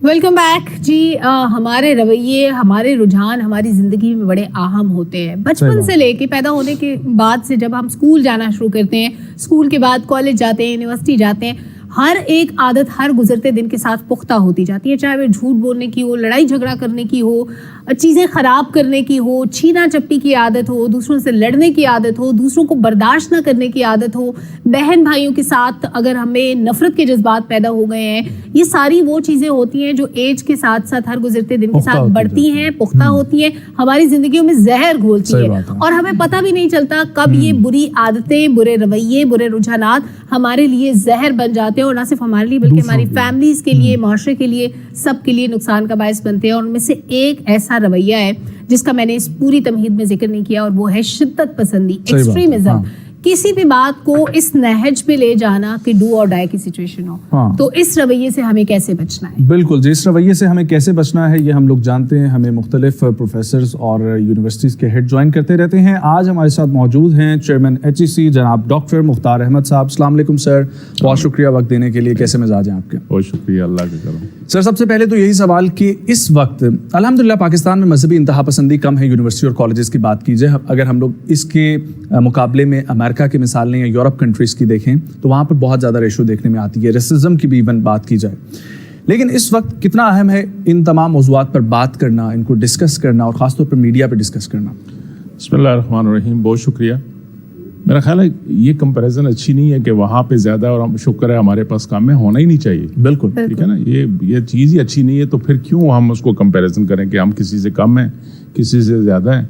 Welcome back جی. ہمارے رویے، ہمارے رجحان ہماری زندگی میں بڑے اہم ہوتے ہیں. بچپن سے لے کے پیدا ہونے کے بعد سے جب ہم اسکول جانا شروع کرتے ہیں، اسکول کے بعد کالج جاتے ہیں، یونیورسٹی جاتے ہیں، ہر ایک عادت ہر گزرتے دن کے ساتھ پختہ ہوتی جاتی ہے. چاہے وہ جھوٹ بولنے کی ہو، لڑائی جھگڑا کرنے کی ہو، چیزیں خراب کرنے کی ہو، چھینا چپٹی کی عادت ہو، دوسروں سے لڑنے کی عادت ہو، دوسروں کو برداشت نہ کرنے کی عادت ہو، بہن بھائیوں کے ساتھ اگر ہمیں نفرت کے جذبات پیدا ہو گئے ہیں. یہ ساری وہ چیزیں ہوتی ہیں جو ایج کے ساتھ ساتھ ہر گزرتے دن کے ساتھ بڑھتی ہیں، پختہ ہوتی ہیں، ہماری زندگیوں میں زہر گھولتی ہیں اور ہمیں پتہ بھی نہیں چلتا کب یہ بری عادتیں، برے رویے، برے رجحانات ہمارے لیے زہر بن جاتے ہیں اور نہ صرف ہمارے لیے بلکہ ہماری فیملیز کے لیے، معاشرے کے لیے، سب کے لیے نقصان کا باعث بنتے ہیں. اور ان میں سے ایک ایسا رویہ ہے جس کا میں نے اس پوری تمہید میں ذکر نہیں کیا، اور وہ ہے شدت پسندی، ایکسٹریمزم. کسی بھی بات کو اس نہج پہ لے جانا کہ ڈو اور ڈائی کی سچویشن ہو. تو اس رویے سے ہمیں کیسے بچنا ہے؟ بالکل جی، اس رویے سے ہمیں کیسے بچنا ہے یہ ہم لوگ جانتے ہیں. ہمیں مختلف پروفیسرز اور یونیورسٹیز کے ہیڈ جوائن کرتے رہتے ہیں. آج ہمارے ساتھ موجود ہیں چیئرمین HEC جناب ڈاکٹر مختار احمد صاحب. السلام علیکم سر، بہت شکریہ وقت دینے کے لیے. کیسے مزاج ہیں آپ کے؟ بہت شکریہ، اللہ کا کرم. سر سب سے پہلے تو یہی سوال کہ اس وقت الحمدللہ پاکستان میں مذہبی انتہا پسندی کم ہے. یونیورسٹی اور کالجز کی بات کی جائے، اگر ہم لوگ اس کے مقابلے میں امریکہ کی مثال لیں یا یورپ کنٹریز کی دیکھیں تو وہاں پر بہت زیادہ ریشو دیکھنے میں آتی ہے. ریسزم کی بھی ایون بات کی جائے، لیکن اس وقت کتنا اہم ہے ان تمام موضوعات پر بات کرنا، ان کو ڈسکس کرنا اور خاص طور پر میڈیا پہ ڈسکس کرنا؟ بسم اللہ الرحمن الرحیم. بہت شکریہ. میرا خیال ہے یہ کمپیریزن اچھی نہیں ہے کہ وہاں پہ زیادہ اور ہم شکر ہے ہمارے پاس کم ہے، ہونا ہی نہیں چاہیے. بالکل ٹھیک ہے نا. یہ چیز ہی اچھی نہیں ہے تو پھر کیوں ہم اس کو کمپیریزن کریں کہ ہم کسی سے کم ہیں، کسی سے زیادہ ہیں.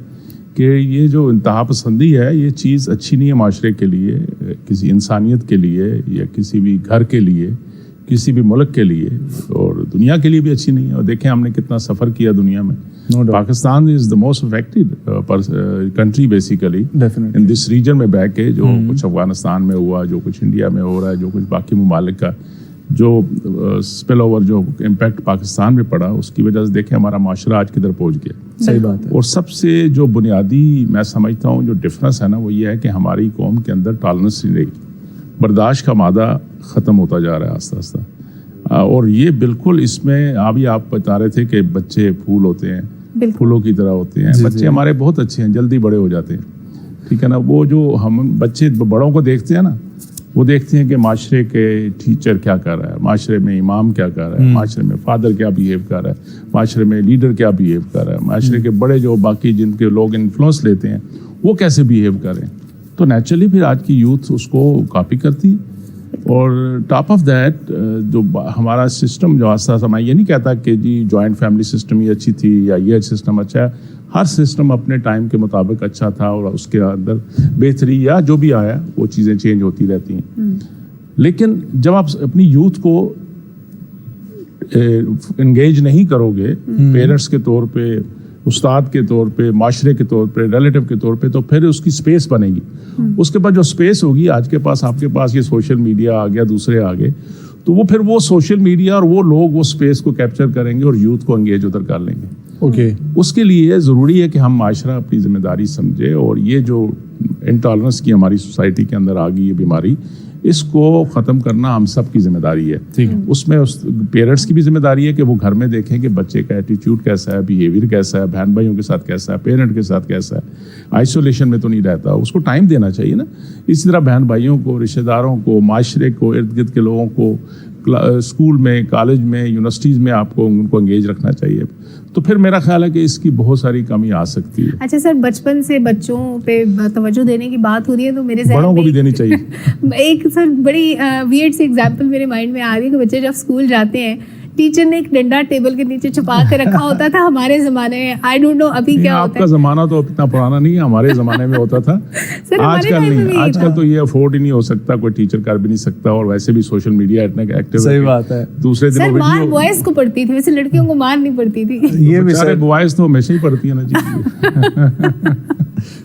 کہ یہ جو انتہا پسندی ہے یہ چیز اچھی نہیں ہے معاشرے کے لیے، کسی انسانیت کے لیے یا کسی بھی گھر کے لیے، کسی بھی ملک کے لیے، اور دنیا کے لیے بھی اچھی نہیں ہے. اور دیکھیں ہم نے کتنا سفر کیا دنیا میں. Pakistan is the most affected country basically in this region میں بیک کے جو کچھ افغانستان میں ہوا، جو کچھ انڈیا میں ہو رہا ہے، جو کچھ باقی ممالک کا جو اسپل اوور جو امپیکٹ پاکستان میں پڑا، اس کی وجہ سے دیکھیں ہمارا معاشرہ آج کدھر پہنچ گیا. صحیح بات ہے. اور سب سے جو بنیادی میں سمجھتا ہوں جو ڈفرینس ہے نا وہ یہ ہے کہ ہماری قوم کے اندر ٹالرنس نہیں رہی. برداشت کا مادہ ختم ہوتا جا رہا ہے آہستہ آہستہ. اور یہ بالکل اس میں ابھی آپ بتا رہے تھے کہ بچے پھول ہوتے ہیں، پھولوں کی طرح ہوتے ہیں. بچے ہمارے بہت اچھے ہیں، جلدی بڑے ہو جاتے ہیں. ٹھیک ہے نا. وہ جو ہم بچے بڑوں کو دیکھتے ہیں نا، وہ دیکھتے ہیں کہ معاشرے کے ٹیچر کیا کر رہا ہے، معاشرے میں امام کیا کر رہا ہے، معاشرے میں فادر کیا بیہیو کر رہا ہے، معاشرے میں لیڈر کیا بیہیو کر رہا ہے، معاشرے کے بڑے جو باقی جن کے لوگ انفلوئنس لیتے ہیں وہ کیسے بیہیو کر رہے ہیں. تو نیچرلی پھر آج کی یوتھ اس کو کاپی کرتی ہے. اور ٹاپ آف دیٹ جو ہمارا سسٹم جو آسا میں یہ نہیں کہتا کہ جی جوائنٹ فیملی سسٹم یہ اچھی تھی یا یہ سسٹم اچھا ہے. ہر سسٹم اپنے ٹائم کے مطابق اچھا تھا اور اس کے اندر بہتری یا جو بھی آیا وہ چیزیں چینج ہوتی رہتی ہیں. لیکن جب آپ اپنی یوتھ کو انگیج نہیں کرو گے پیرنٹس کے طور پہ، استاد کے طور پہ، معاشرے کے طور پہ، ریلیٹو کے طور پہ، تو پھر اس کی سپیس بنے گی. اس کے بعد جو سپیس ہوگی آج کے پاس، آپ کے پاس یہ سوشل میڈیا آ گیا، دوسرے آ گئے، تو وہ پھر وہ سوشل میڈیا اور وہ لوگ وہ سپیس کو کیپچر کریں گے اور یوتھ کو انگیج ادھر کر لیں گے. اس کے لیے ضروری ہے کہ ہم معاشرہ اپنی ذمہ داری سمجھے. اور یہ جو انٹالرنس کی ہماری سوسائٹی کے اندر آ گئی یہ بیماری، اس کو ختم کرنا ہم سب کی ذمہ داری ہے. اس میں پیرنٹس کی بھی ذمہ داری ہے کہ وہ گھر میں دیکھیں کہ بچے کا ایٹیٹیوڈ کیسا ہے، بیہیویئر کیسا ہے، بہن بھائیوں کے ساتھ کیسا ہے، پیرنٹ کے ساتھ کیسا ہے، آئسولیشن میں تو نہیں رہتا، اس کو ٹائم دینا چاہیے نا. اسی طرح بہن بھائیوں کو، رشتہ داروں کو، معاشرے کو، ارد گرد کے لوگوں کو، اسکول میں، کالج میں، یونیورسٹیز میں آپ کو ان کو انگیج رکھنا چاہیے. تو پھر میرا خیال ہے کہ اس کی بہت ساری کمی آ سکتی ہے. اچھا سر، بچپن سے بچوں پہ توجہ دینے کی بات ہو رہی ہے تو میرے ذہن بڑوں کو بھی دینی چاہیے. ایک سر بڑی ویئرڈ سی ایگزامپل میرے مائنڈ میں آ رہی ہے کہ بچے جب اسکول جاتے ہیں ٹیچر نے ایک ڈنڈا ٹیبل کے نیچے چھپا کے رکھا ہوتا تھا. ہمارے زمانے میں آئی ڈونٹ نو ابھی کیا ہوتا ہے. آپ کا زمانہ تو اتنا پرانا نہیں ہے، ہمارے زمانے میں ہوتا تھا. آج کل نہیں، آج کل تو یہ افورڈ ہی نہیں ہو سکتا، کوئی ٹیچر کر بھی نہیں سکتا. اور ویسے بھی سوشل میڈیا اتنا ایکٹیو ہے. صحیح بات ہے. دوسرے دن مار بوائز کو پڑتی تھی، ویسے لڑکیوں کو مار نہیں پڑتی تھی. یہ بھی سر بوائز تو ہمیشہ ہی پڑتی ہے نا جی.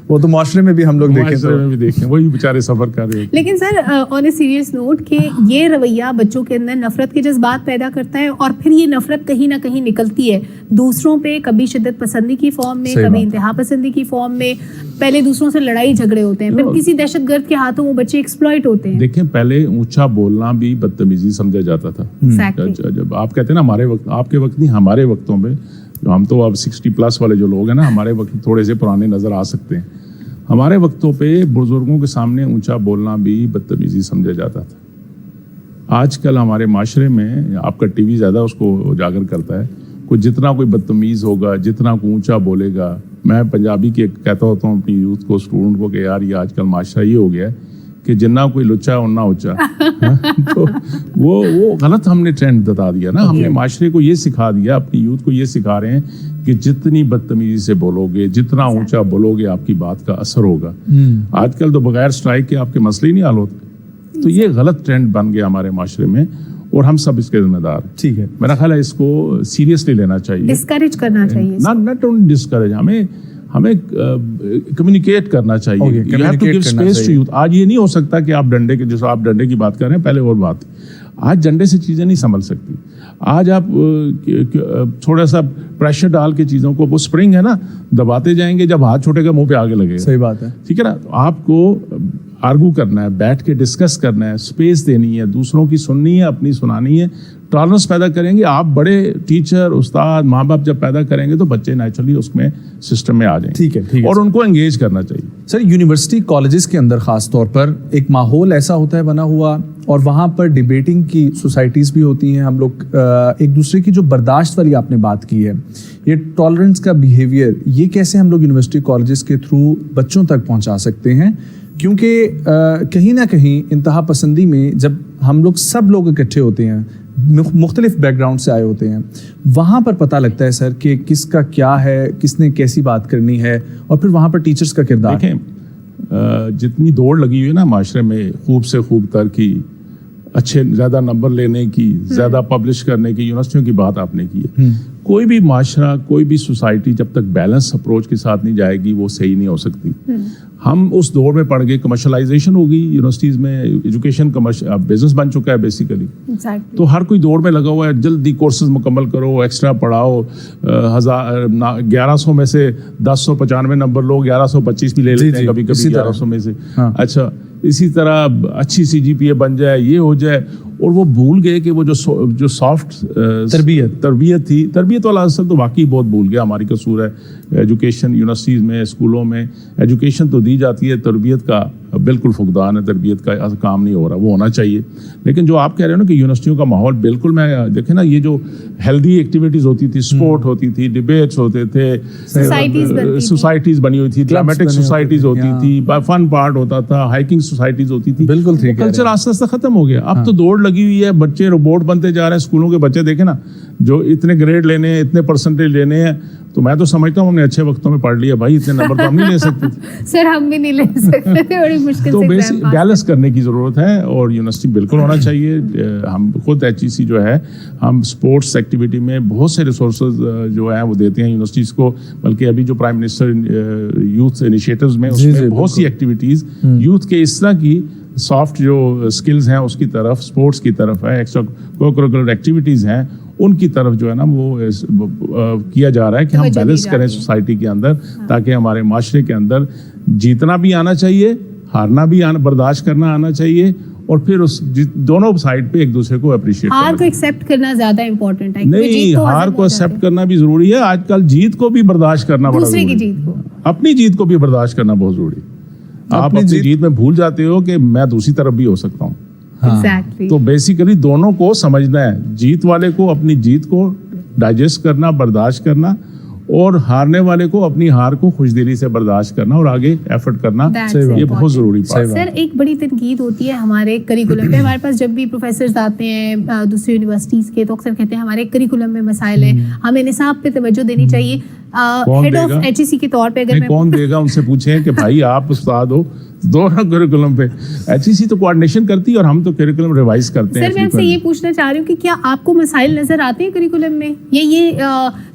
وہ تو معاشرے میں بھی ہم لوگ دیکھیں وہی بیچارے سفر کر رہے ہیں. لیکن سر آن اے سیریس نوٹ کہ یہ رویہ بچوں کے اندر نفرت کے جذبات پیدا کرتا ہے اور پھر یہ نفرت کہیں نہ کہیں نکلتی ہے دوسروں پہ, کبھی شدت پسندی کی فارم میں, کبھی انتہا پسندی کی فارم میں. پہلے دوسروں سے لڑائی جھگڑے ہوتے ہیں, پھر کسی دہشت گرد کے ہاتھوں وہ بچے ایکسپلائٹ ہوتے ہیں. دیکھیں پہلے اونچا بولنا بھی بدتمیزی سمجھا جاتا تھا. جب آپ کہتے ہیں نا ہمارے وقت, آپ کے وقت نہیں, ہمارے وقتوں میں, ہم تو اب 60+ والے جو لوگ ہیں نا, ہمارے وقت تھوڑے سے پرانے نظر آ سکتے ہیں. ہمارے وقتوں پہ بزرگوں کے سامنے اونچا بولنا بھی بدتمیزی سمجھا جاتا تھا. آج کل ہمارے معاشرے میں, آپ کا ٹی وی زیادہ اس کو اجاگر کرتا ہے, کوئی جتنا کوئی بدتمیز ہوگا, جتنا کوئی اونچا بولے گا. میں پنجابی کے کہتا ہوتا ہوں اپنی یوتھ کو, اسٹوڈنٹ کو, کہ یار یہ آج کل معاشرہ یہ ہو گیا ہے کہ جننا کوئی لچا اننا اونچا. تو وہ غلط ہم نے ٹرینڈ بتا دیا نا. ہم نے معاشرے کو یہ سکھا دیا, اپنی یوتھ کو یہ سکھا رہے ہیں کہ جتنی بدتمیزی سے بولو گے, جتنا اونچا بولو گے, آپ کی بات کا اثر ہوگا. آج کل تو بغیر اسٹرائک کے آپ کے مسئلے ہی نہیں حل ہوتے. تو یہ غلط ٹرینڈ بن گیا ہمارے معاشرے میں, اور ہم سب اس کے ذمہ دار. ٹھیک ہے, میرا خیال ہے اس کو سیریسلی لینا چاہیے, ڈسکریج کرنا چاہیے, ناٹ اونلی ڈسکریج, ہمیں کمیونیکیٹ کرنا چاہیے. You have to give space to youth. آج یہ نہیں ہو سکتا کہ آپ ڈنڈے کے, جیسے آپ ڈنڈے کی بات کر رہے ہیں, پہلے اور بات, آج ڈنڈے سے چیزیں نہیں سنبھل سکتی. آج آپ تھوڑا سا پریشر ڈال کے چیزوں کو, وہ اسپرنگ ہے نا, دباتے جائیں گے, جب ہاتھ چھوٹے گا منہ پہ آگے لگے گا. صحیح بات ہے, ٹھیک ہے نا. تو آپ کو آرگو کرنا ہے, بیٹھ کے ڈسکس کرنا ہے, اسپیس دینی ہے, دوسروں کی سننی ہے, اپنی سنانی ہے. ٹالرنس پیدا کریں گے آپ, بڑے ٹیچر, استاد, ماں باپ جب پیدا کریں گے تو بچے نیچرلی اس میں سسٹم میں آ جائیں. ٹھیک ہے, اور ان کو انگیج کرنا چاہیے. سر یونیورسٹی کالجز کے اندر خاص طور پر ایک ماحول ایسا ہوتا ہے بنا ہوا, اور وہاں پر ڈیبیٹنگ کی سوسائٹیز بھی ہوتی ہیں. ہم لوگ ایک دوسرے کی جو برداشت والی آپ نے بات کی ہے, یہ ٹالرنس کا بیہیویئر, یہ کیسے ہم لوگ یونیورسٹی کالجز کے تھرو بچوں تک پہنچا سکتے ہیں؟ کیونکہ کہیں نہ کہیں انتہا پسندی میں جب ہم لوگ سب لوگ اکٹھے ہوتے ہیں, مختلف بیک گراؤنڈ سے آئے ہوتے ہیں, وہاں پر پتہ لگتا ہے سر کہ کس کا کیا ہے, کس نے کیسی بات کرنی ہے, اور پھر وہاں پر ٹیچرز کا کردار. دیکھیں جتنی دوڑ لگی ہوئی ہے نا معاشرے میں, خوب سے خوب تر کی, اچھے زیادہ نمبر لینے کی, زیادہ پبلش کرنے کی, یونیورسٹیوں کی بات آپ نے کی ہے. کوئی بھی معاشرہ, کوئی بھی سوسائٹی جب تک بیلنس اپروچ کے ساتھ نہیں جائے گی وہ صحیح نہیں ہو سکتی. ہم اس دور میں پڑ گئے, کمرشلائزیشن ہوگی یونیورسٹیز میں, ایجوکیشن بزنس بن چکا ہے بیسیکلی. تو ہر کوئی دوڑ میں لگا ہوا ہے, جلدی کورسز مکمل کرو, ایکسٹرا پڑھاؤ, 1100 میں سے 1095 نمبر لوگ 1125 بھی لے لیتے ہیں کبھی کبھی 1100 میں سے. اچھا, اسی طرح اچھی CGPA بن جائے, یہ ہو جائے, اور وہ بھول گئے کہ وہ جو سافٹ تربیت تھی, تربیت والا اثر تو واقعی بہت بھول گیا. ہماری قصور ہے. ایجوکیشن یونیورسٹیز میں, اسکولوں میں ایجوکیشن تو دی جاتی ہے, تربیت کا بالکل فقدان ہے, تربیت کا کام نہیں ہو رہا, وہ ہونا چاہیے. لیکن جو آپ کہہ رہے ہو نا کہ یونیورسٹیوں کا ماحول بالکل, میں دیکھیں نا, یہ جو ہیلدی ایکٹیویٹیز ہوتی تھی, اسپورٹ ہوتی تھی, ڈبیٹس ہوتے تھے, سوسائٹیز بنی ہوئی تھی, ڈرامٹک سوسائٹیز ہوتی تھی, فن پارٹ ہوتا تھا, ہائکنگ سوسائٹیز ہوتی تھی, بالکل کلچر آہستہ آہستہ ختم ہو گیا. اب تو دوڑ لگی ہوئی ہے, بچے روبوٹ بنتے جا رہے ہیں. اسکولوں کے بچے دیکھیں نا, جو اتنے گریڈ لینے ہیں, اتنے پرسنٹیج لینے ہیں, تو میں تو سمجھتا ہوں ہم نے اچھے وقتوں میں پڑھ لیا بھائی, اتنے نمبر تو ہم نہیں لے سکتے. سر ہم بھی نہیں لے سکتے تھے, بڑی مشکل تو بیلنس کرنے کی ضرورت ہے, اور یونیورسٹی بالکل ہونا چاہیے. ہم خود HEC جو ہے, ہم اسپورٹس ایکٹیویٹی میں بہت سے ریسورسز جو ہیں وہ دیتے ہیں یونیورسٹیز کو. بلکہ ابھی جو پرائم منسٹر یوتھ انیشیٹوز میں, اس میں بہت سی ایکٹیویٹیز یوتھ کے اس طرح کی سافٹ جو اسکلز ہیں اس کی طرف, اسپورٹس کی طرف ہے, ایکسٹرا کوکریکولر ایکٹیویٹیز ہیں, ان کی طرف جو ہے نا وہ کیا جا رہا ہے کہ ہم بیلنس کریں سوسائٹی کے اندر, تاکہ ہمارے معاشرے کے اندر جیتنا بھی آنا چاہیے, ہارنا بھی برداشت کرنا آنا چاہیے, اور پھر اس دونوں سائڈ پہ ایک دوسرے کو اپریشیٹ ہار کو ایکسیپٹ کرنا زیادہ امپورٹنٹ ہے. نہیں, ہار کو ایکسیپٹ کرنا بھی ضروری ہے. آج کل جیت کو بھی برداشت کرنا بڑا ضروری ہے, اپنی جیت کو بھی برداشت کرنا بہت ضروری ہے. آپ اپنی جیت میں بھول جاتے ہو کہ میں دوسری طرف بھی ہو سکتا ہوں. تو بیسیکلی دونوں کو سمجھنا ہے, جیت والے کو اپنی جیت کو ڈائجسٹ کرنا, برداشت کرنا, اور ہارنے والے کو اپنی ہار کو خوش دلی سے برداشت کرنا اور آگے ایفرٹ کرنا, یہ بہت ضروری بات ہے. سر ایک بڑی تنقید ہوتی ہے ہمارے کریکولم پہ. ہمارے پاس جب بھی پروفیسرز آتے ہیں دوسری یونیورسٹیز کے, تو اکثر کہتے ہیں ہمارے کریکولم میں مسائل ہیں, ہمیں نصاب پہ توجہ دینی چاہیے. ہیڈ آف HEC کے طور پہ اگر کون دے گا, ان سے پوچھیں کہ بھائی آپ استاد ہو, دونوں کریکولم پہ. HEC تو کوآرڈینیشن کرتی ہے اور ہم تو کریکولم ریوائز کرتے ہیں. سر میں آپ سے یہ پوچھنا چاہ رہی ہوں کہ کیا آپ کو مسائل نظر آتے ہیں کریکولم میں, یہ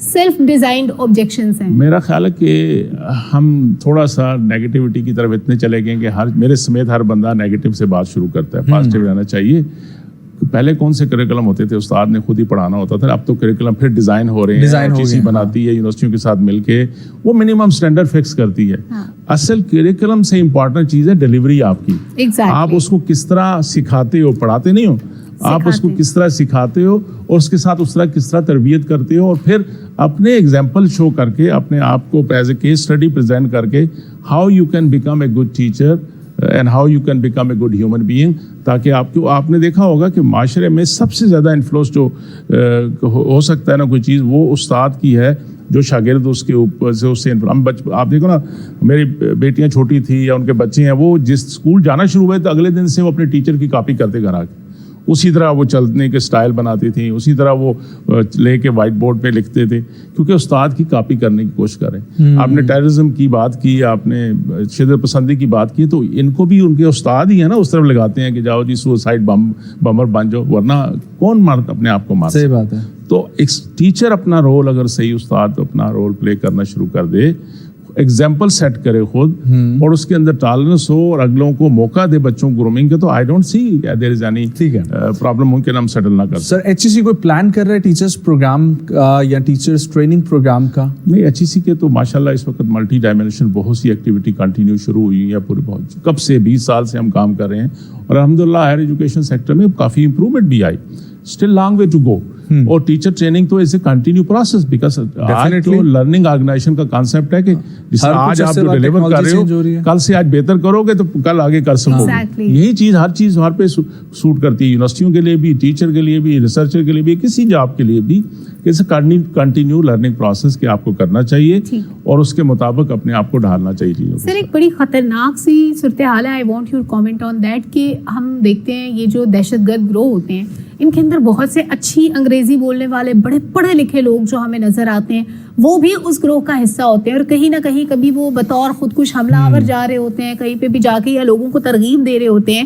سیلف ڈیزائنڈ آبجیکشنز ہیں؟ میرا خیال ہے کہ ہم تھوڑا سا نیگیٹیوٹی کی طرف اتنے چلے گئے کہ میرے سمیت ہر بندہ نیگیٹو سے بات شروع کرتا ہے. پازیٹیو رہنا چاہیے. پہلے کون سے کریکولم ہوتے تھے, استاد نے خود ہی پڑھانا ہوتا تھا. اب تو کریکولم پھر ڈیزائن ہو رہے ہیں, HEC بناتی ہے یونیورسٹیوں کے ساتھ مل کے, وہ منیمم اسٹینڈرڈ فکس کرتی ہے. اصل کریکولم سے امپورٹنٹ چیز ہے ڈیلیوری آپ کی. آپ اس کو کس طرح سکھاتے ہو, پڑھاتے نہیں ہو, آپ اس کو کس طرح سکھاتے ہو اور اس کے ساتھ اس طرح کس طرح تربیت کرتے ہو, اور پھر اپنے ایگزامپل شو کر کے اپنے آپ کو as a case study present کر کے how you can become a good teacher and how you can become a good human being. تاکہ آپ نے دیکھا ہوگا کہ معاشرے میں سب سے زیادہ انفلوئنس جو ہو سکتا ہے نا کوئی چیز, وہ استاد کی ہے جو شاگرد اس کے اوپر سے اس سے آپ دیکھو نا, میری بیٹیاں چھوٹی تھی یا ان کے بچے ہیں, وہ جس اسکول جانا شروع ہوئے تو اگلے دن سے وہ اپنے ٹیچر کی کاپی کرتے گھر آ کے, اسی طرح وہ چلنے کے سٹائل بناتی تھیں, اسی طرح وہ لے کے وائٹ بورڈ پہ لکھتے تھے, کیونکہ استاد کی کاپی کرنے کی کوشش کریں. آپ نے ٹیررزم کی بات کی, آپ نے شدت پسندی کی بات کی, تو ان کو بھی ان کے استاد ہی ہیں نا اس طرف لگاتے ہیں کہ جاؤ جی سوسائڈ بمر بن جاؤ, ورنہ کون مار اپنے آپ کو مار. صحیح بات ہے. تو ایک ٹیچر اپنا رول, اگر صحیح استاد اپنا رول پلے کرنا شروع کر دے, ایگزامپل سیٹ کرے خود, اور اس کے اندر ٹالرنس ہو اور اگلوں کو موقع دے بچوں کو گرومنگ کے, تو I don't see there is any problem ممکن ہم سیٹل نہ کر. سر HEC کوئی پلان کر رہے ہیں ٹیچرس پروگرام یا ٹیچرس ٹریننگ پروگرام کا؟ نہیں, HEC کے تو ماشاءاللہ اس وقت ملٹی ڈائمینشن بہت سی ایکٹیویٹی کنٹینیو شروع ہوئی ہے پورے, بہت کب سے 20 سال سے ہم کام کر رہے ہیں, اور الحمدللہ ہائر ایجوکیشن سیکٹر میں کافی امپروومنٹ بھی آئی. Still long way to go. اور ٹیچر ٹریننگ تو is a continue process, because آج تو لرننگ آرگنائزیشن کا کانسیپٹ ہے کہ جس طرح آج آپ جو ڈیلیور کر رہے ہو, کل سے آج بہتر کرو گے تو کل آگے کر سکو گے. یہی چیز ہر پہ سوٹ کرتی ہے, یونیورسٹیوں کے لیے بھی, ٹیچر کے لیے بھی, ریسرچر کے لیے بھی, کسی جاب کے لیے بھی. اس کنٹینیو لرننگ پروسیس کے آپ کو کرنا چاہیے اور اس کے مطابق اپنے آپ کو ڈھالنا چاہیے چیزوں. سر ایک بڑی خطرناک سی صورتحال ہے, I want your comment on that, کہ ہم دیکھتے ہیں یہ جو دہشت گرد گروہ ہوتے ہیں, ان کے اندر بہت سے اچھی انگریزی بولنے والے بڑے پڑھے لکھے لوگ جو ہمیں نظر آتے ہیں, وہ بھی اس گروہ کا حصہ ہوتے ہیں, اور کہیں نہ کہیں کبھی وہ بطور خودکش حملہ آور جا رہے ہوتے ہیں, کہیں پہ بھی جا کے یا لوگوں کو ترغیب دے رہے ہوتے ہیں.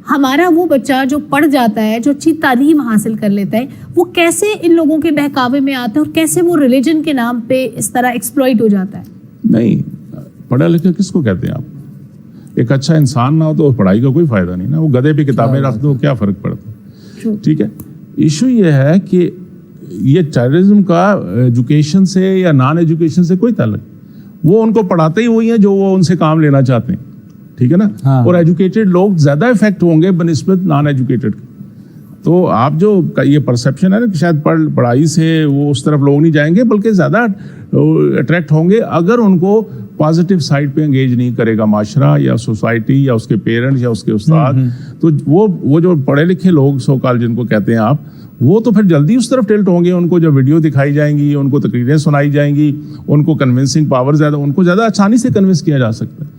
ہمارا وہ بچہ جو پڑھ جاتا ہے, جو اچھی تعلیم حاصل کر لیتا ہے, وہ کیسے ان لوگوں کے بہکاوے میں آتا ہے اور کیسے وہ ریلیجن کے نام پہ اس طرح ایکسپلوئٹ ہو جاتا ہے؟ نہیں, پڑھا لکھا کس کو کہتے ہیں آپ؟ ایک اچھا انسان نہ ہو تو پڑھائی کا کوئی فائدہ نہیں نا, وہ گدھے پہ کتابیں رکھ دو کیا فرق پڑتا ہے. ٹھیک ہے, ایشو یہ ہے کہ یہ ٹیررزم کا ایجوکیشن سے یا نان ایجوکیشن سے کوئی تعلق, وہ ان کو پڑھاتے ہی وہی ہیں جو وہ ان سے کام لینا چاہتے ہیں. ٹھیک ہے نا, اور ایجوکیٹڈ لوگ زیادہ افیکٹ ہوں گے بنسبت نان ایجوکیٹڈ. تو آپ جو یہ پرسیپشن ہے نا کہ شاید پڑھائی سے وہ اس طرف لوگ نہیں جائیں گے, بلکہ زیادہ اٹریکٹ ہوں گے اگر ان کو پازیٹیو سائڈ پہ انگیج نہیں کرے گا معاشرہ یا سوسائٹی یا اس کے پیرنٹس یا اس کے استاد. تو وہ جو پڑھے لکھے لوگ سو کال جن کو کہتے ہیں آپ, وہ تو پھر جلدی اس طرف ٹلٹ ہوں گے. ان کو جب ویڈیو دکھائی جائیں گی, ان کو تقریریں سنائی جائیں گی, ان کو کنونسنگ پاور زیادہ, ان کو زیادہ آسانی سے کنونس کیا جا سکتا ہے.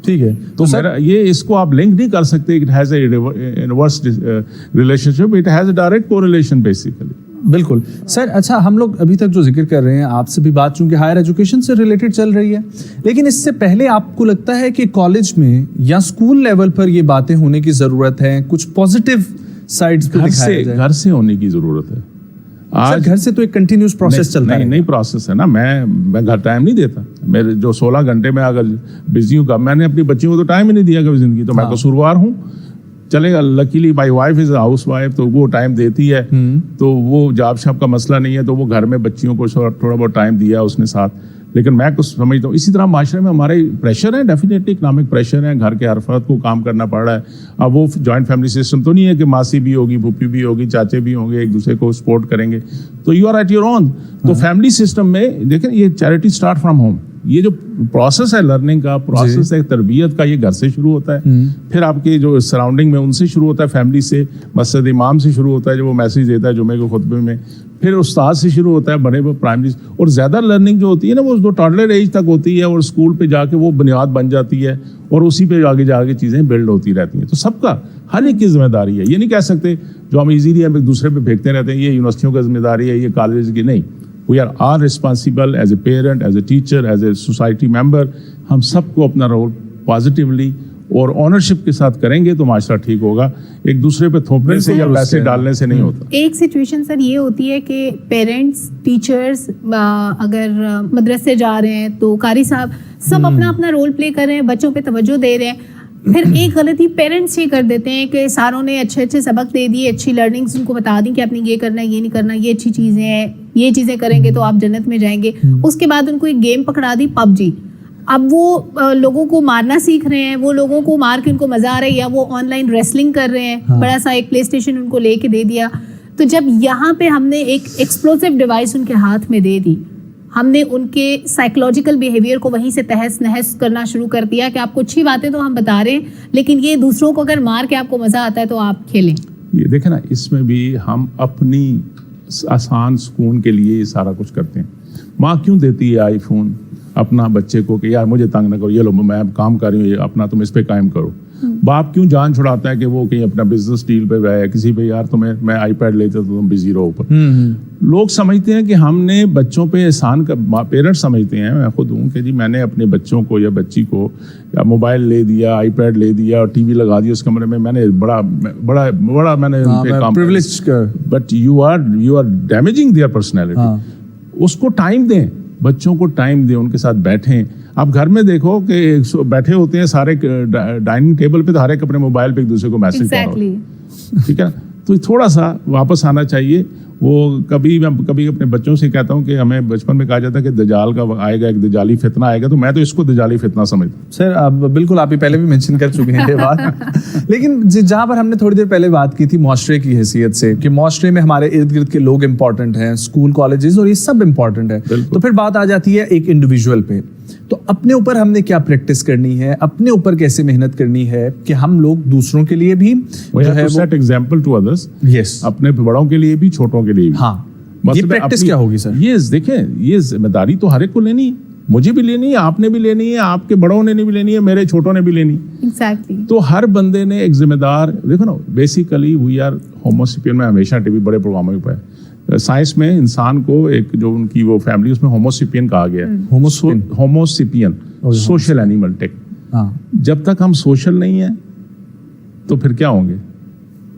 ٹھیک ہے, تو سر یہ اس کو آپ لنک نہیں کر سکتے, it has A inverse relation ship, it has a direct correlation basically. بالکل سر. اچھا, ہم لوگ ابھی تک جو ذکر کر رہے ہیں, آپ سے بھی بات چونکہ ہائر ایجوکیشن سے ریلیٹڈ چل رہی ہے, لیکن اس سے پہلے آپ کو لگتا ہے کہ کالج میں یا اسکول لیول پر یہ باتیں ہونے کی ضرورت ہے, کچھ پازیٹیو سائڈز پہ دکھایا جائے؟ گھر سے ہونے کی ضرورت ہے. آج گھر سے تو ایک کنٹینیوس پروسیس چلتا ہے. نہیں پروسیس ہے نا, میں گھر ٹائم نہیں دیتا. میرے جو 16 گھنٹے میں اگر بزی ہوں, میں نے اپنی بچیوں کو تو ٹائم ہی نہیں دیا کبھی زندگی, تو میں قصوروار ہوں. چلے گا, luckily my wife is a housewife, تو وہ ٹائم دیتی ہے, تو وہ جاب شاب کا مسئلہ نہیں ہے, تو وہ گھر میں بچیوں کو تھوڑا بہت ٹائم دیا اس نے ساتھ. لیکن میں کچھ سمجھتا ہوں اسی طرح معاشرے میں ہمارے پریشر ہے, ڈیفینیٹلی اکنامک پریشر ہے, گھر کے ہر فرد کو کام کرنا پڑ رہا ہے. اب وہ جوائنٹ فیملی سسٹم تو نہیں ہے کہ ماسی بھی ہوگی, پھوپھی بھی ہوگی, چاچے بھی ہوں گے, ایک دوسرے کو سپورٹ کریں گے, تو you are at your own. تو فیملی سسٹم میں دیکھیں, یہ چیریٹی اسٹارٹ فرام ہوم. یہ جو پروسیس ہے لرننگ کا, پروسیس ہے تربیت کا, یہ گھر سے شروع ہوتا ہے. پھر آپ کے جو سراؤنڈنگ میں ان سے شروع ہوتا ہے, فیملی سے, مسجد امام سے شروع ہوتا ہے جو وہ میسیج دیتا ہے جمعے کے خطبے میں, پھر استاد سے شروع ہوتا ہے, بڑے پرائمری, اور زیادہ لرننگ جو ہوتی ہے نا وہ ٹاڈلر ایج تک ہوتی ہے, اور اسکول پہ جا کے وہ بنیاد بن جاتی ہے, اور اسی پہ آگے جا کے چیزیں بلڈ ہوتی رہتی ہیں. تو سب کا, ہر ایک کی ذمہ داری ہے. یہ نہیں کہہ سکتے جو ہم ایزیلی ہم ایک دوسرے پہ پھینکتے رہتے ہیں یہ یونیورسٹیوں کا ذمہ داری ہے, یہ کالج کی, نہیں. We are all responsible as a parent, as a teacher, as a society member. ہم سب کو اپنا رول پازیٹیولی اور آنرشپ کے ساتھ کریں گے تو معاشرہ ٹھیک ہوگا. ایک دوسرے پہ تھوپنے سے یا پیسے ڈالنے سے نہیں ہوتا. ایک سچویشن سر یہ ہوتی ہے کہ پیرنٹس, ٹیچرز اگر مدرسے جا رہے ہیں تو قاری صاحب سب اپنا اپنا رول پلے کر رہے ہیں, بچوں پہ توجہ دے رہے ہیں. پھر ایک غلطی پیرنٹس یہ کر دیتے ہیں کہ ساروں نے اچھے اچھے سبق دے دیے, اچھی لرننگس ان کو بتا دی کہ آپ نے یہ کرنا ہے, یہ نہیں کرنا, یہ اچھی چیزیں ہیں, یہ چیزیں کریں گے تو آپ جنت میں جائیں گے. اس کے بعد ان کو ایک گیم پکڑا دی, پب جی. اب وہ لوگوں کو مارنا سیکھ رہے ہیں, وہ لوگوں کو مار کے ان کو مزہ آ رہا ہے, یا وہ آن لائن ریسلنگ کر رہے ہیں, بڑا سا ایک پلے اسٹیشن ان کو لے کے دے دیا. تو جب یہاں پہ ہم نے ایک ایکسپلوسو ڈیوائس ان کے ہاتھ میں دے دی, ہم نے ان کے سائیکولوجیکل بیہیویئر کو وہیں سے تہس نہس کرنا شروع کر دیا کہ آپ کو اچھی باتیں تو ہم بتا رہے ہیں, لیکن یہ دوسروں کو اگر مار کے آپ کو مزہ آتا ہے تو آپ کھیلیں. یہ دیکھیں نا, اس میں بھی ہم اپنی آسان سکون کے لیے یہ سارا کچھ کرتے ہیں. ماں کیوں دیتی ہے آئی فون اپنا بچے کو کہ یار مجھے تنگ نہ کرو, یہ لو میں کام کر رہی ہوں, اپنا تم اس پہ قائم کرو. باپ کیوں جان چھڑاتا ہے کہ وہ کہیں اپنا بزنس ڈیل پہ ہے کسی پہ, یار تمہیں میں آئی پیڈ لیتے تو تم بزی رہو اوپر. لوگ سمجھتے ہیں کہ ہم نے بچوں پہ احسان پیرنٹس سمجھتے ہیں, میں خود ہوں, کہ جی میں نے اپنے بچوں کو یا بچی کو یا موبائل لے دیا, آئی پیڈ لے دیا اور ٹی وی لگا دیا اس کمرے میں, میں نے بڑا میں نے privilege. But you are damaging their personality. اس کو ٹائم دیں, بچوں کو ٹائم دیں, ان کے ساتھ بیٹھیں. آپ گھر میں دیکھو کہ بیٹھے ہوتے ہیں سارے ڈائننگ ٹیبل پہ, تو ہر ایک اپنے موبائل پہ ایک دوسرے کو میسج کر رہا ہے, ٹھیک ہے. تو تھوڑا سا واپس آنا چاہیے. وہ کبھی میں اپنے بچوں سے کہتا ہوں کہ ہمیں بچپن میں کہا جاتا ہے کہ دجال کا آئے گا, ایک دجالی فتنہ آئے گا, تو میں تو اس کو دجالی فتنہ سمجھتا ہوں. سر بالکل, آپ پہلے بھی مینشن کر چکے ہیں یہ بات. لیکن جہاں پر ہم نے تھوڑی دیر پہلے بات کی تھی معاشرے کی حیثیت سے, کہ معاشرے میں ہمارے ارد گرد کے لوگ امپورٹنٹ ہیں, اسکول کالجز اور یہ سب امپورٹنٹ ہے, تو پھر بات آ جاتی ہے ایک انڈیویجول پہ. تو اپنے اوپر ہم نے کیا پریکٹس کرنی ہے, اپنے اوپر کیسے محنت کرنی ہے کہ ہم لوگ دوسروں کے لیے بھی جو ہے سیٹ ایگزامپل ٹو ادرس, اپنے بڑوں کے لیے بھی چھوٹوں کے لیے بھی. ہاں, یہ پریکٹس کیا ہوگی سر؟ یہ دیکھیں, یہ ذمہ داری تو ہر ایک کو لینی ہے, مجھے بھی لینی ہے, آپ نے بھی لینی ہے, آپ کے بڑوں نے بھی لینی ہے, میرے چھوٹوں نے بھی لینی. ایگزیکٹلی. تو ہر بندے نے ایک ذمہ دار, دیکھو نا, بیسیکلی وی آر ہوموسیپین. میں ہمیشہ ٹی وی بڑے پروگراموں پہ سائنس میں انسان کو ایک جو ان کی وہ فیملی, اس میں ہوموسیپین کہا گیا ہے. ہوموسیپین, سوشل اینیمل ٹیک. جب تک ہم سوشل نہیں ہیں تو پھر کیا ہوں گے؟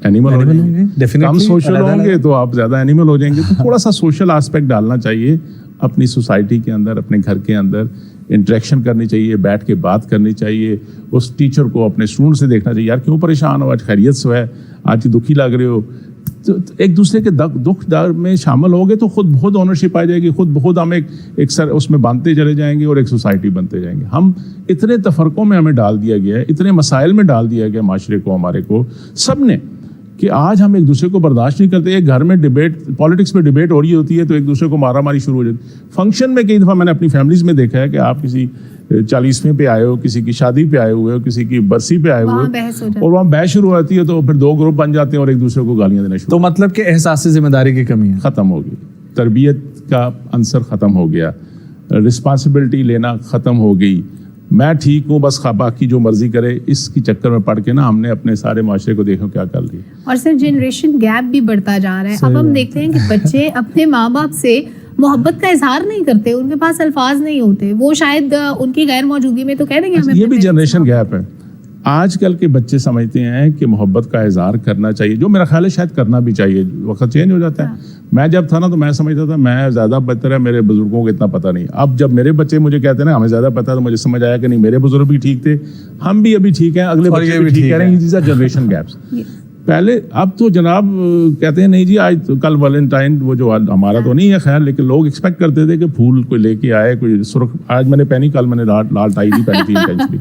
اینیمل ہو جائیں گے. کم سوشل ہوں گے تو آپ زیادہ اینیمل ہو جائیں گے. تو تھوڑا سا سوشل آسپیکٹ ڈالنا چاہیے اپنی سوسائٹی کے اندر, اپنے گھر کے اندر انٹریکشن کرنی چاہیے, بیٹھ کے بات کرنی چاہیے. اس ٹیچر کو اپنے اسٹوڈنٹ سے دیکھنا چاہیے, یار کیوں پریشان ہو, آج خیریت سے ہے, آج دکھی لگ رہے ہو. تو ایک دوسرے کے دکھ درد میں شامل ہوگے تو خود بہت اونرشپ آ جائے گی, خود ہم ایک سر اس میں باندھتے چلے جائیں گے اور ایک سوسائٹی بنتے جائیں گے. ہم اتنے تفرقوں میں ہمیں ڈال دیا گیا ہے, اتنے مسائل میں ڈال دیا گیا معاشرے کو, ہمارے کو سب نے, کہ آج ہم ایک دوسرے کو برداشت نہیں کرتے. ایک گھر میں ڈیبیٹ, پالیٹکس میں ڈیبیٹ ہو رہی ہوتی ہے تو ایک دوسرے کو مارا ماری شروع ہو جاتی. فنکشن میں کئی دفعہ میں نے اپنی فیملیز میں دیکھا ہے کہ آپ کسی 40ویں پہ آئے ہو, کسی کی شادی پہ آئے ہوئے ہو, کسی کی برسی پہ آئے ہوئے, اور وہاں بحث شروع ہوتی ہے تو پھر 2 گروپ بن جاتے ہیں اور ایک دوسرے کو گالیاں دینا شروع. تو مطلب کہ احساس ذمہ داری کی کمی ہے, ختم ہو گئی, تربیت کا عنصر ختم ہو گیا, رسپانسبلٹی لینا ختم ہو گئی. میں ٹھیک ہوں, بس باقی جو مرضی کرے, اس کی چکر میں پڑ کے نا ہم نے اپنے سارے معاشرے کو دیکھو کیا کر لیا. اور سر جنریشن گیپ بھی بڑھتا جا رہا ہے. اب ہم دیکھتے ہیں کہ بچے اپنے ماں باپ سے محبت کا اظہار نہیں کرتے, ان کے پاس الفاظ نہیں ہوتے, وہ شاید ان کی غیر موجودی میں تو کہہ دیں گے ہمیں. یہ بھی جنریشن گیپ ہے. آج کل کے بچے سمجھتے ہیں کہ محبت کا اظہار کرنا چاہیے, جو میرا خیال ہے شاید کرنا بھی چاہیے. وقت چینج ہو جاتا ہے. میں جب تھا نا تو میں سمجھتا تھا میں زیادہ بہتر ہے, میرے بزرگوں کو اتنا پتہ نہیں. اب جب میرے بچے مجھے کہتے ہیں نا ہمیں زیادہ پتہ ہے, تو مجھے سمجھ آیا کہ نہیں, میرے بزرگ بھی ٹھیک تھے, ہم بھی ابھی ٹھیک ہیں, اگلے بچے بھی ٹھیک کہہ رہے ہیں. These are generation gaps. پہلے, اب تو جناب کہتے ہیں نہیں جی آج کل ویلنٹائن, وہ جو ہمارا تو نہیں ہے خیر, لیکن لوگ ایکسپیکٹ کرتے تھے کہ پھول کوئی لے کے آئے, کوئی سرخ, آج میں نے پہنی, کل میں نے لال ٹائی بھی پہنی تھی انٹینشنلی.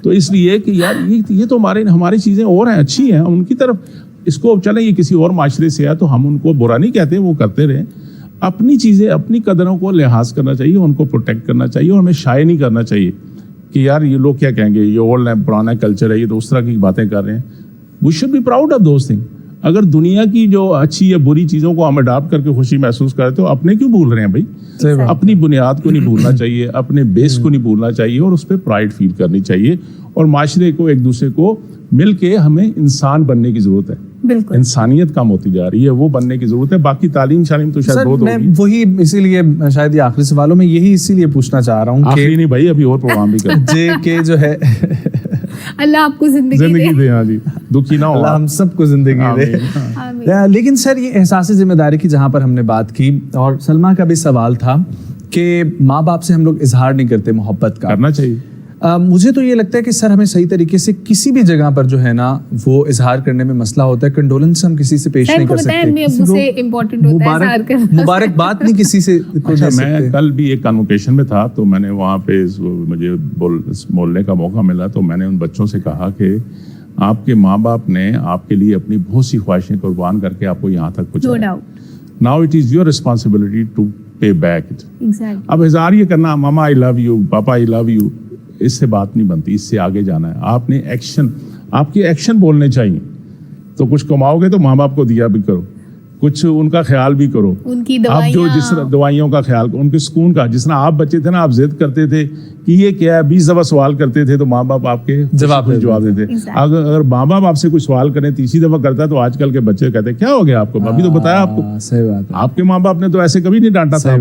تو اس لیے کہ یار یہ تو ہماری چیزیں اور ہیں, اچھی ہیں, ان کی طرف اس کو چلیں, یہ کسی اور معاشرے سے ہے تو ہم ان کو برا نہیں کہتے, وہ کرتے رہیں. اپنی چیزیں, اپنی قدروں کو لحاظ کرنا چاہیے, ان کو پروٹیکٹ کرنا چاہیے, اور ہمیں شائع نہیں کرنا چاہیے کہ یار یہ لوگ کیا کہیں گے, یہ اولڈ ہے, پرانا کلچر ہے, یہ تو اس طرح کی باتیں کر رہے ہیں. We should be proud of those thing. اگر دنیا کی جو اچھی یا بری چیزوں کو ہم اڈاپٹ کر کے خوشی محسوس کریں تو اپنے کیوں بھول رہے ہیں بھائی؟ اپنی بنیاد کو نہیں بھولنا چاہیے, اپنے بیس کو نہیں بھولنا چاہیے, اور اس پہ پرائڈ فیل کرنی چاہیے. اور معاشرے کو, ایک دوسرے کو مل کے ہمیں انسان بننے کی ضرورت ہے. بالکل, انسانیت کم ہوتی جا رہی ہے, وہ بننے کی ضرورت ہے. باقی تعلیم تو شاید بہت ہوگی. وہی اسی لیے شاید یہ آخری سوالوں میں یہی اسی لیے پوچھنا چاہ رہا ہوں, آخری نہیں بھائی, ابھی اور پروگرام بھی کریں کہ جو ہے اللہ آپ کو زندگی دے. ہاں جی, دکھی نہ ہو, اللہ ہم سب کو زندگی دے. لیکن سر یہ احساس ذمہ داری کی جہاں پر ہم نے بات کی, اور سلمہ کا بھی سوال تھا کہ ماں باپ سے ہم لوگ اظہار نہیں کرتے محبت کا, کرنا چاہیے. مجھے تو یہ لگتا ہے کہ سر ہمیں صحیح طریقے سے کسی بھی جگہ پر جو ہے نا وہ اظہار کرنے میں مسئلہ ہوتا ہے, کنڈولنس ہم کسی سے پیش نہیں کر سکتے, مبارکباد نہیں کسی سے. میں کل بھی ایک کنوکیشن میں تھا تو میں نے وہاں پہ مجھے بولنے کا موقع ملا, تو میں نے ان بچوں سے کہا کہ آپ کے ماں باپ نے آپ کے لیے اپنی بہت سی خواہشیں قربان کر کے آپ کو یہاں تک پہنچایا. Now it is your responsibility to pay back it. اب اظہار یہ کرنا ماما آئی love you, papa I love you, اس سے بات نہیں بنتی, اس سے آگے جانا ہے. آپ نے ایکشن, آپ کے ایکشن بولنے چاہیے. تو کچھ کماؤ گے تو ماں باپ کو دیا بھی کرو, کچھ ان کا خیال بھی کرو, آپ جو جس طرح دوائیوں کا خیال, ان کے سکون کا, جس طرح آپ بچے تھے نا آپ ضد کرتے تھے کہ یہ کیا ہے, 20 دفعہ سوال کرتے تھے تو ماں باپ آپ کے جواب دیتے. اگر ماں باپ آپ سے کوئی سوال کریں تیسری دفعہ کرتا ہے تو آج کل کے بچے کہتے ہیں کیا ہو گیا آپ کو, ابھی تو بتایا آپ کو. صحیح بات ہے, آپ کے ماں باپ نے تو ایسے کبھی نہیں ڈانٹا تھا.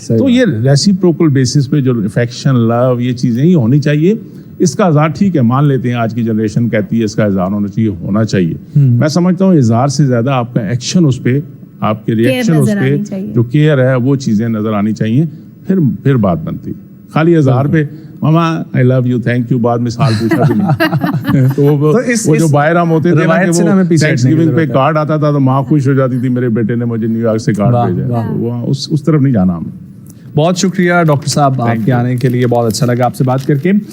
تو یہ ریسیپروکل بیسس پہ جو افیکشن, لو, یہ چیزیں ہی ہونی چاہیے. اس کا اظہار ٹھیک ہے, مان لیتے ہیں آج کی جنریشن کہتی ہے اس کا اظہار ہونا چاہیے. میں سمجھتا ہوں اظہار سے زیادہ آپ کا ایکشن اس پہ, آپ کے ریئیکشن اس پہ, جو کیئر ہے وہ چیزیں نظر آنی چاہیے, پھر بات بنتی. خالی اظہار پہ ماما آئی لو یو, تھینک یو, بعد میں سال پوچھا بھی نہیں. تو وہ جو باہر ہم ہوتے تھے نا کہ وہ تھینکس گیونگ پہ کارڈ آتا تھا تو ماں خوش ہو جاتی تھی, میرے بیٹے نے مجھے نیو یارک سے کارڈ بھیجا. وہ اس طرف نہیں جانا ہمیں. بہت شکریہ ڈاکٹر صاحب آپ کے آنے کے لیے, بہت اچھا لگا آپ سے بات کر کے.